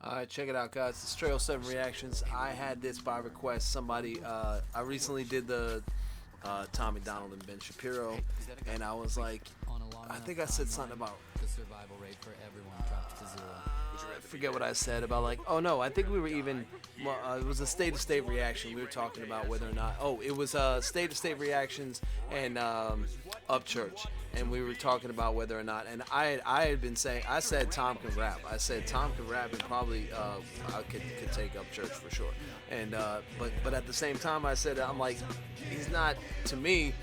Alright, check it out, guys. It's Trail 7 Reactions. I had this by request. Somebody, I recently did the Tom MacDonald and Ben Shapiro, and I was like, I think I said something about the survival rate for everyone dropped to zero. I forget what I said about, like, oh no, I think we were even, well, it was a state-to-state reaction. We were talking about whether or not, it was state-to-state reactions and Upchurch, and we were talking about whether or not, and I had been saying, I said Tom can rap. I said Tom can rap, and probably I could take Upchurch for sure. And but at the same time, I said, I'm like, he's not, to me.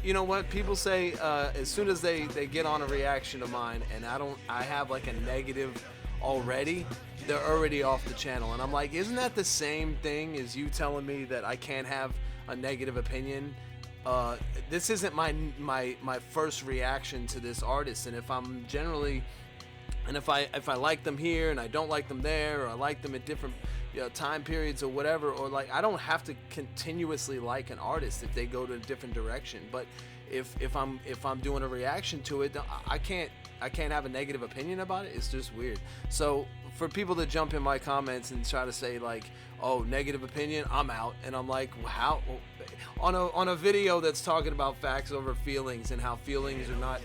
You know what people say, as soon as they get on a reaction of mine and I have like a negative already, they're already off the channel. And I'm like, isn't that the same thing as you telling me that I can't have a negative opinion? This isn't my first reaction to this artist, and if I'm generally, and if I like them here and I don't like them there, or I like them at different time periods or whatever, or like, I don't have to continuously like an artist if they go to a different direction. But if I'm doing a reaction to it, I can't have a negative opinion about it. It's just weird. So for people to jump in my comments and try to say like, oh, negative opinion, I'm out, and I'm like, how on a video that's talking about facts over feelings and how feelings are not,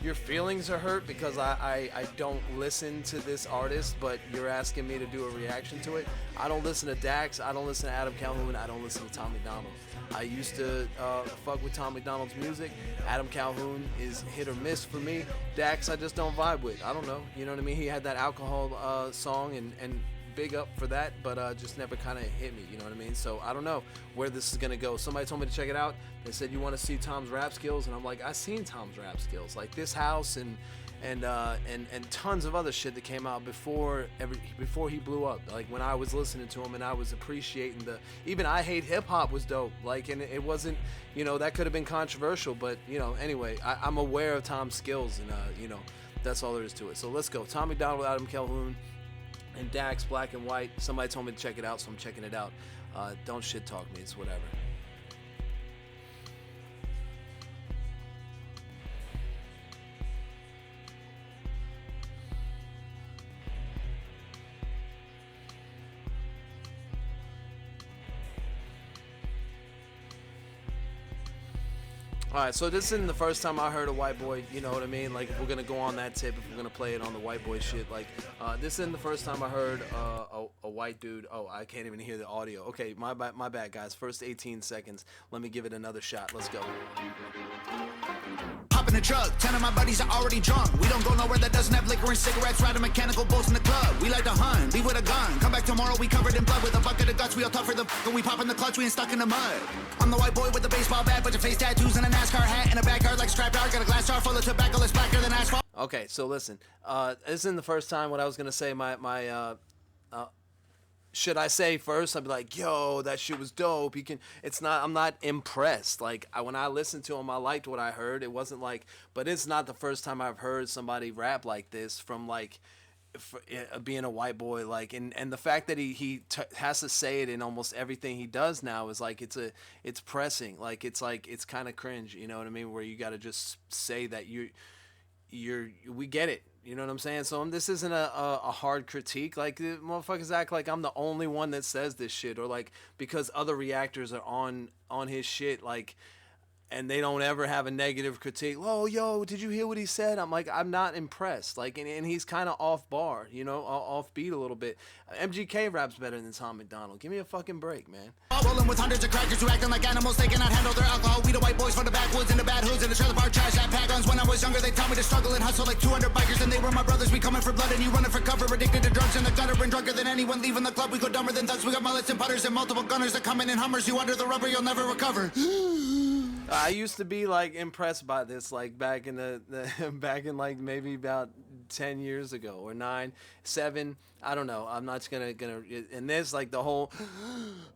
your feelings are hurt because I don't listen to this artist, but you're asking me to do a reaction to it. I don't listen to Dax, I don't listen to Adam Calhoun, I don't listen to Tom MacDonald. I used to fuck with Tom MacDonald's music. Adam Calhoun is hit or miss for me. Dax I just don't vibe with. I don't know, you know what I mean? He had that alcohol song, and big up for that, but just never kind of hit me, you know what I mean? So I don't know where this is gonna go. Somebody told me to check it out. They said, you want to see Tom's rap skills, and I'm like, I've seen Tom's rap skills, like This House and tons of other shit that came out before he blew up. Like when I was listening to him and I was appreciating even I Hate Hip Hop was dope. Like, and it wasn't, that could have been controversial, but anyway, I'm aware of Tom's skills, and that's all there is to it. So let's go. Tom MacDonald, Adam Calhoun, and Dax, Black and White. Somebody told me to check it out, so I'm checking it out. Don't shit talk me, it's whatever. Alright, so this isn't the first time I heard a white boy, you know what I mean? Like, if we're gonna go on that tip, if we're gonna play it on the white boy shit, like, this isn't the first time I heard a white dude. Oh, I can't even hear the audio. Okay, my bad, guys. First 18 seconds. Let me give it another shot. Let's go. Hop in the truck, 10 of my buddies are already drunk. We don't go nowhere that doesn't have liquor and cigarettes. Riding mechanical bulls in the club. We like to hunt, leave with a gun. Come back tomorrow, we covered in blood with a bucket of guts. We all tough for the and we pop in the clutch, we ain't stuck in the mud. I'm the white boy with the baseball bat, bunch of face tattoos and a NASCAR hat. In a backyard like strapped out, got a glass jar full of tobacco that's blacker than asphalt. Okay, so listen, this isn't the first time. What I was gonna say, should I say first? I'd be like, yo, that shit was dope. I'm not impressed. Like, when I listened to him, I liked what I heard. It wasn't like, but it's not the first time I've heard somebody rap like this from like, being a white boy. Like, and the fact that he has to say it in almost everything he does now is like, it's pressing. Like, it's kind of cringe. You know what I mean? Where you got to just say that we get it. You know what I'm saying? So this isn't a hard critique. Like, the motherfuckers act like I'm the only one that says this shit, or like because other reactors are on his shit, like, and they don't ever have a negative critique. Oh, yo, did you hear what he said? I'm like, I'm not impressed. Like, and he's kind of off bar, off beat a little bit. MGK raps better than Tom MacDonald. Give me a fucking break, man. Rolling with hundreds of crackers who acting like animals, they cannot handle their alcohol. We the white boys from the backwoods and the bad hoods and the trailer park trash that pack guns. When I was younger, they taught me to struggle and hustle like 200 bikers, and they were my brothers. We coming for blood and you running for cover, addicted to drugs in the gutter and drunker than anyone leaving the club. We go dumber than thugs. We got mullets and putters and multiple gunners that come in Hummers. You under the rubber, you'll never recover. I used to be like impressed by this, like back in back in like maybe about 10 years ago, or 9, 7, I don't know. I'm not gonna and this, like, the whole,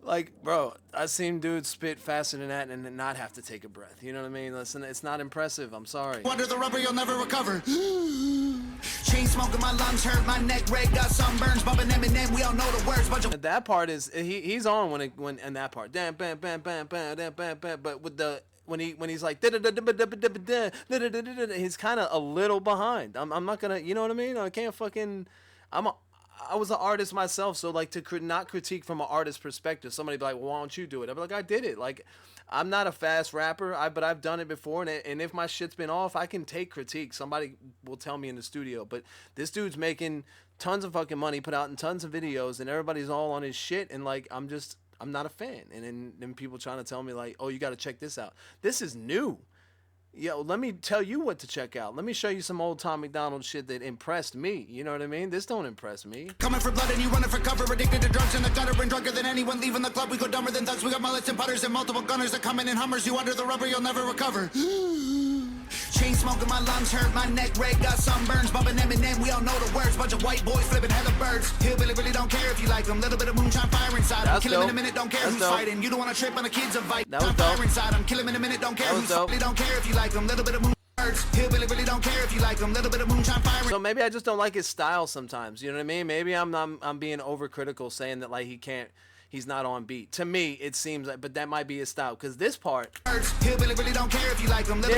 like, bro, I've seen dudes spit faster than that and not have to take a breath. You know what I mean? Listen, it's not impressive. I'm sorry. Under the rubber, you'll never recover. Chain smoking, my lungs hurt, my neck red, got sunburns, bumping Eminem, we all know the words. Bunch of that part is he's on when and that part, bam bam bam bam bam bam bam bam, but with the when he's like he's kind of a little behind. I'm not gonna, you know what I mean? I can't fucking, I was an artist myself, so like to not critique from an artist perspective. Somebody be like, well, why don't you do it? I'd be like, I did it. Like, I'm not a fast rapper, but I've done it before, and if my shit's been off, I can take critique. Somebody will tell me in the studio. But this dude's making tons of fucking money, put out in tons of videos, and everybody's all on his shit, and like I'm not a fan. And then people trying to tell me like, oh, you got to check this out. This is new. Yo, let me tell you what to check out. Let me show you some old Tom MacDonald shit that impressed me. You know what I mean? This don't impress me. Coming for blood and you running for cover, addicted to drugs in the gutter and drunker than anyone leaving the club. We go dumber than thugs. We got mullets and putters and multiple gunners that come in Hummers. You under the rubber, you'll never recover. Chain smoking, my lungs hurt, my neck red, got sunburns, bumping Eminem, we all know the words. Bunch of white boys flipping heather birds. Hillbilly really don't care if you like them. Little bit of moonshine fire inside them. Kill him in a minute, don't care who's fighting. You don't want to trip on the kids of fight. Fire inside them. Kill him in a minute, don't care who's fighting. Don't care if you like them. Little bit of moonshine. Hillbilly really don't care if you like them. Little bit of moonshine fire. So maybe I just don't like his style sometimes. You know what I mean? Maybe I'm being overcritical, saying that like he's not on beat. To me, it seems like, but that might be his style. Because this part, Hillbilly really don't care if you like them. that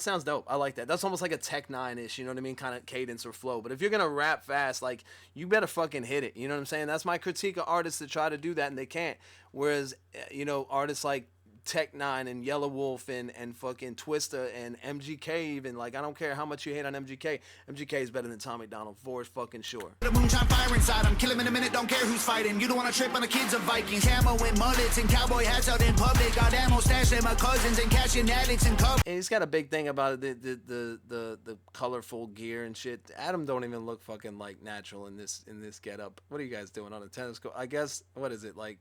sounds dope. I like that. That's almost like a Tech 9-ish, you know what I mean? Kind of cadence or flow. But if you're gonna rap fast, like you better fucking hit it. You know what I'm saying? That's my critique of artists that try to do that and they can't. Whereas, you know, artists like Tech 9 and Yellow Wolf and fucking Twista and MGK even, like I don't care how much you hate on MGK. MGK is better than Tom MacDonald for fucking sure. The moonshine fire inside them. Kill him in a minute, don't care who's fighting. You don't want to trip on the kids of Vikings. Camo and mullets and cowboy hats out in public. Got ammo stashed in my cousins and cashing addicts and cover. And he's got a big thing about it, the colorful gear and shit. Adam don't even look fucking like natural in this getup. What are you guys doing on a tennis court? I guess, what is it, like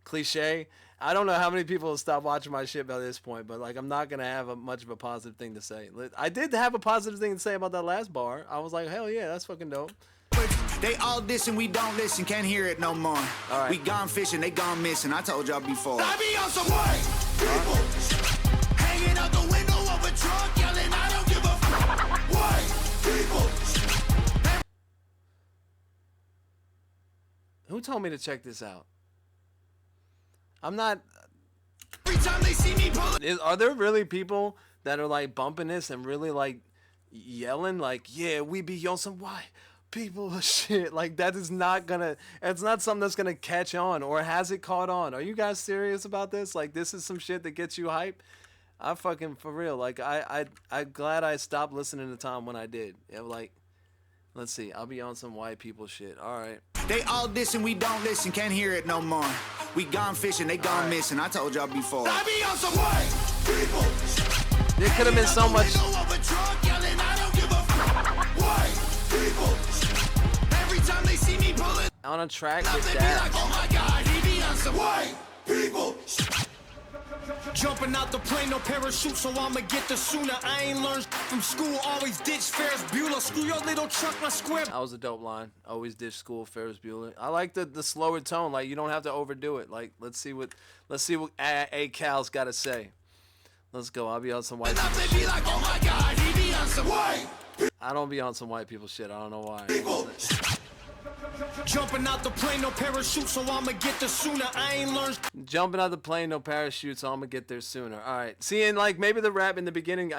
cliche? I don't know how many people will stop watching my shit by this point, but like I'm not gonna have much of a positive thing to say. I did have a positive thing to say about that last bar. I was like, hell yeah, that's fucking dope. They all diss and we don't listen, can't hear it no more. All right. We gone fishing, they gone missing. I told y'all before. I be on some white people hanging out the window of a truck, yelling, I don't give a white people. Who told me to check this out? I'm not. Every time they see me pull it. Are there really people that are like bumping this and really like yelling like, yeah, we be on some white people shit? Like that is not gonna. It's not something that's gonna catch on, or has it caught on? Are you guys serious about this? Like this is some shit that gets you hype? I fucking for real. Like I'm glad I stopped listening to Tom when I did. Yeah, like. Let's see. I'll be on some white people shit. All right. They all diss and we don't listen. Can't hear it no more. We gone fishing. They gone missing. I told y'all before. I be on some white people. There could have been so much. Every time they see me pull it On a track with that. like, oh my God, he be on some white people. Jumping out the plane, no parachute, so I'ma get the sooner. I ain't learned from school, always ditch Ferris Bueller. Screw your little truck, my square. That was a dope line. Always ditch school, Ferris Bueller. I like the slower tone. Like you don't have to overdo it. Like let's see what A Cal's got to say. Let's go. I'll be on some white people They be like, oh my God, he be on some white I don't be on some white people shit. I don't know why. people. Jumping out the plane, no parachute, so I'ma get the sooner. I ain't learned. Jumping out the plane, no parachute, so I'm gonna get there sooner. All right. See, and like maybe the rap in the beginning,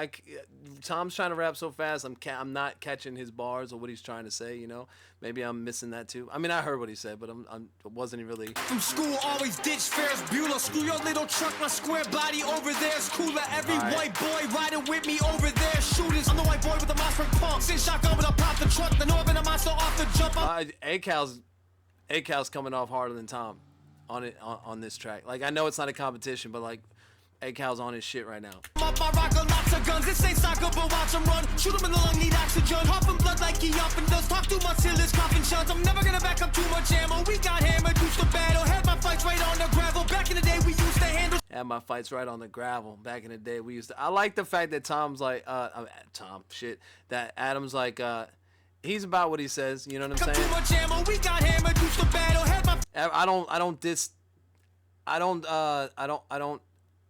Tom's trying to rap so fast, I'm not catching his bars or what he's trying to say. You know, maybe I'm missing that too. I mean, I heard what he said, but I wasn't really. From school, always ditch Ferris Bueller. Screw your little truck, my square body over there's cooler. Every white boy riding with me over there. Shooters, I'm the white boy with the monster pump. Send shotgun when I pop the truck. The Northern monster off the jump. A Cal's coming off harder than Tom on this track. Like I know it's not a competition, but like A Cal's on his shit right now. My rocker, lots of guns. This ain't soccer, but watch him run. Shoot him in the lung, need oxygen. Puffin' blood like he often does. Talk too much till his coffin shuts. I'm never gonna back up too much ammo. We got hammered, used to battle. Had my fights right on the gravel. Back in the day, we used to handle. Had my fights right on the gravel. Back in the day, we used to. I like the fact that Tom's like, that Adam's like, he's about what he says. You know what I'm saying? Too much ammo. We got hammered, used to battle. Had my.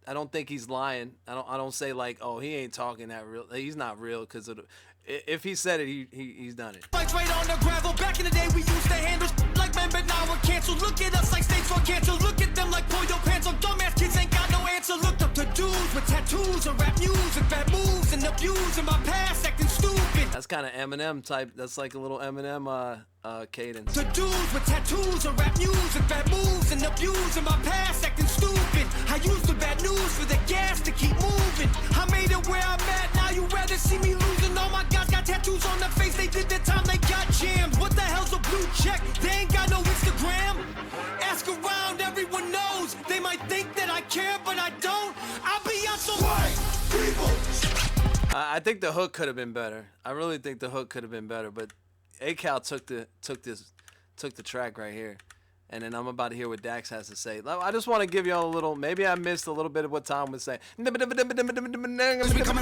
I don't think he's lying. I don't say like, oh, he ain't talking that real. He's not real because if he said it, he's done it. Fights right on the gravel. Back in the day, we used to handle like like men, but now we're canceled. Look at us like states for cancer. Look at them like pull your pants on. Dumbass kids ain't got no answer. Looked up to dudes with tattoos and rap music, bad moves and abuse in my past, acting stupid. That's kind of Eminem type. That's like a little Eminem cadence. To dudes with tattoos and rap music, bad moves and abuse in my past, acting stupid. I used the bad news for the gas to keep moving. I made it where I'm at, now you rather see me losing. All my guys got tattoos on their face, they did their time, they got jammed. What the hell's a blue check? They ain't got no Instagram. Ask around, everyone knows. They might think that I care, but I don't. I'll be on some white people. I think the hook could have been better. I really think the hook could have been better, but A-Cal took the track right here. And then I'm about to hear what Dax has to say. I just want to give y'all a little, maybe I missed a little bit of what Tom was saying. We coming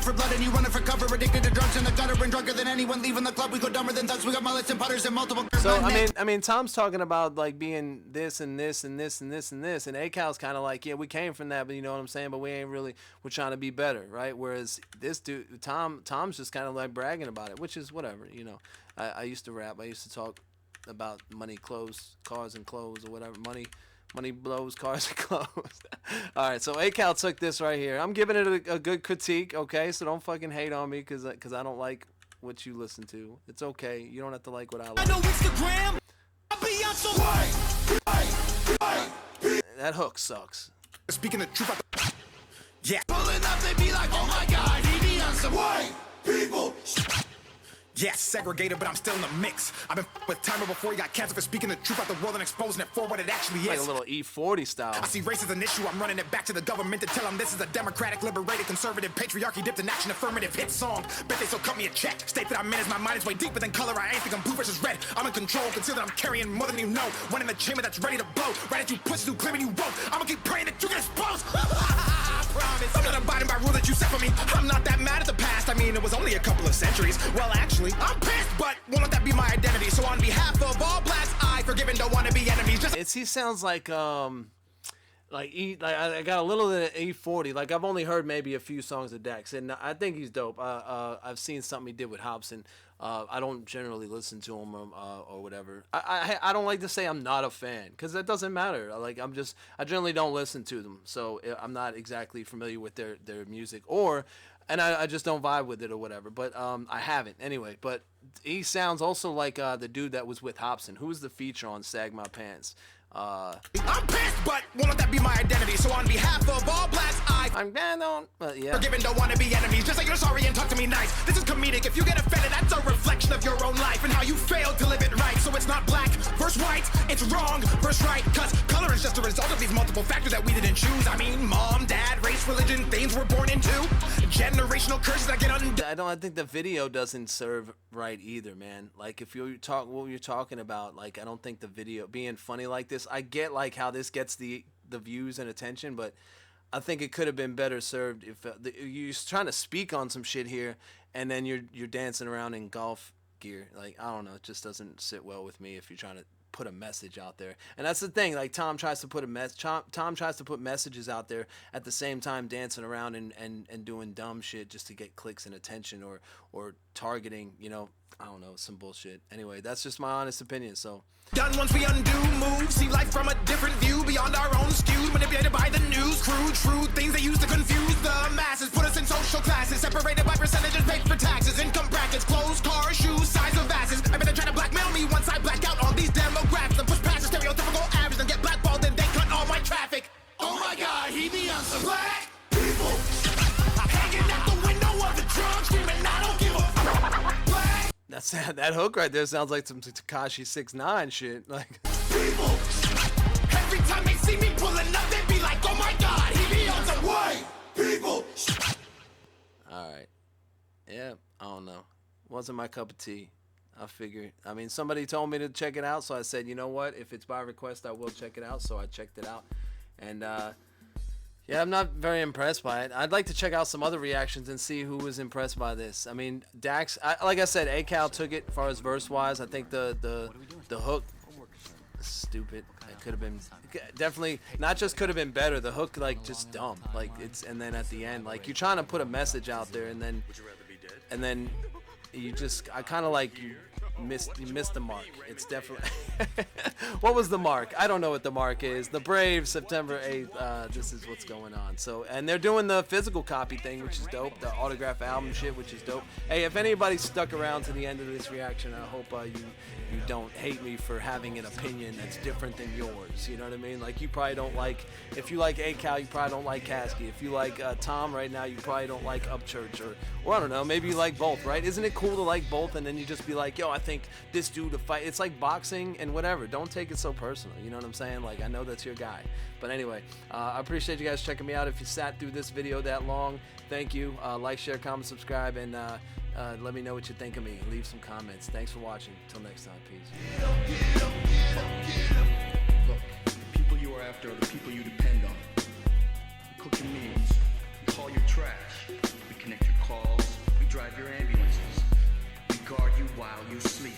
for blood and you running for cover, addicted to drugs in the gutter and drunker than anyone leaving the club. We go dumber than thugs, we got mullets and putters and multiple. So I mean Tom's talking about like being this and this and this and this and this, and A-Cal's kind of like, yeah, we came from that, but you know what I'm saying, but we ain't really, we're trying to be better, right? Whereas this dude, Tom's just kind of like bragging about it, which is whatever, you know. I used to rap, I used to talk about money, clothes, cars, and clothes, or whatever. Money blows, cars, and clothes. All right, so A-Cal took this right here. I'm giving it a good critique, okay? So don't fucking hate on me because I don't like what you listen to. It's okay. You don't have to like what I like. I know Instagram. I'll be on some That hook sucks. Speaking the truth. Yeah. Pulling up, they be like, oh my God, he be on some white people. Yes, segregated, but I'm still in the mix. I've been with Timer before he got canceled for speaking the truth about the world and exposing it for what it actually is. Like a little E40 style. I see race as an issue, I'm running it back to the government to tell them this is a democratic, liberated, conservative, patriarchy dipped in action, affirmative hit song. Bet they still cut me a check. State that I'm in as my mind is way deeper than color. I ain't think I'm blue versus red. I'm in control, conceal that I'm carrying more than you know. One in the chamber that's ready to blow. Right at you pussies who claiming you won't. I'ma keep praying that you get exposed. I promise. I'm not abiding by rule that you set for me. I'm not that mad at the past. I mean, it was only a couple of centuries. Well, actually, I'm pissed, but won't let that be my identity. So on behalf of all blacks, I forgive and don't want to be enemies. He sounds like I got a little bit of E40. Like I've only heard maybe a few songs of Dax, and I think he's dope. I've seen something he did with Hobson. I don't generally listen to him or whatever. I don't like to say I'm not a fan because that doesn't matter. I generally don't listen to them, so I'm not exactly familiar with their music and I just don't vibe with it or whatever. But I haven't anyway. But he sounds also like the dude that was with Hobson. Who's the feature on Sag My Pants? I'm pissed, but won't let that be my identity. So on behalf of all blacks, I'm down, but yeah. Forgive and don't want to be enemies. Just like you're sorry and talk to me nice. This is comedic. If you get offended, that's a reflection of your own life and how you failed to live it right. So it's not black versus white, it's wrong versus right. Cause color is just a result of these multiple factors that we didn't choose. I mean, mom, dad, race, religion, things we're born into. Generational curses that get undone. I think the video doesn't serve right either, man. Like if you talk what you're talking about, like I don't think the video being funny like this. I get like how this gets the views and attention, but I think it could have been better served if you're trying to speak on some shit here, and then you're dancing around in golf gear. Like I don't know, it just doesn't sit well with me if you're trying to put a message out there. And that's the thing. Like Tom tries to put messages out there at the same time dancing around and doing dumb shit just to get clicks and attention or targeting. You know, I don't know, some bullshit. Anyway, that's just my honest opinion. So. Done once we undo moves, see life from a different view, beyond our own skew, manipulated by the news, crude, true things they use to confuse the masses, put us in social classes, separated by percentages, paid for taxes, income brackets, clothes, cars, shoes, size of asses. I bet they try to blackmail me once I black out on these demographics and push past the stereotypical average and get blackballed and they cut all my traffic. Oh my God, he be on some black people, hanging out the window of the trunk, screaming, I don't give a black. That hook right there sounds like some Tekashi 6ix9ine shit. Like people. Every time they see me pulling up, they be like, "Oh my God, he be on some white people." All right, yeah, I don't know. Wasn't my cup of tea. I mean, somebody told me to check it out, so I said, you know what? If it's by request, I will check it out. So I checked it out, and yeah, I'm not very impressed by it. I'd like to check out some other reactions and see who was impressed by this. I mean, Dax, like I said, A-Cal took it as far as verse-wise. I think the hook, stupid. It could have been, definitely, not just could have been better. The hook, like, just dumb. Like, and then at the end, like, you're trying to put a message out there, and then you just, I kind of like, missed the mark. It's definitely what was the mark? I don't know what the mark is. The Braves, September 8th. This is what's going on. So, and they're doing the physical copy thing, which is dope. The autograph album shit, which is dope. Hey, if anybody stuck around to the end of this reaction, I hope you don't hate me for having an opinion that's different than yours. You know what I mean? Like, you probably don't like, if you like A-Cal, you probably don't like Kasky. If you like Tom right now, you probably don't like Upchurch, or I don't know, maybe you like both, right? Isn't it cool to like both, and then you just be like, yo, I think this dude to fight. It's like boxing and whatever. Don't take it so personal. You know what I'm saying? Like, I know that's your guy. But anyway, I appreciate you guys checking me out. If you sat through this video that long, thank you. Like, share, comment, subscribe, and let me know what you think of me. Leave some comments. Thanks for watching. Until next time, peace. Look, the people you are after are the people you depend on. We cook your meals, we haul your trash, we connect your calls, we drive your ambulances, we guard you while you sleep.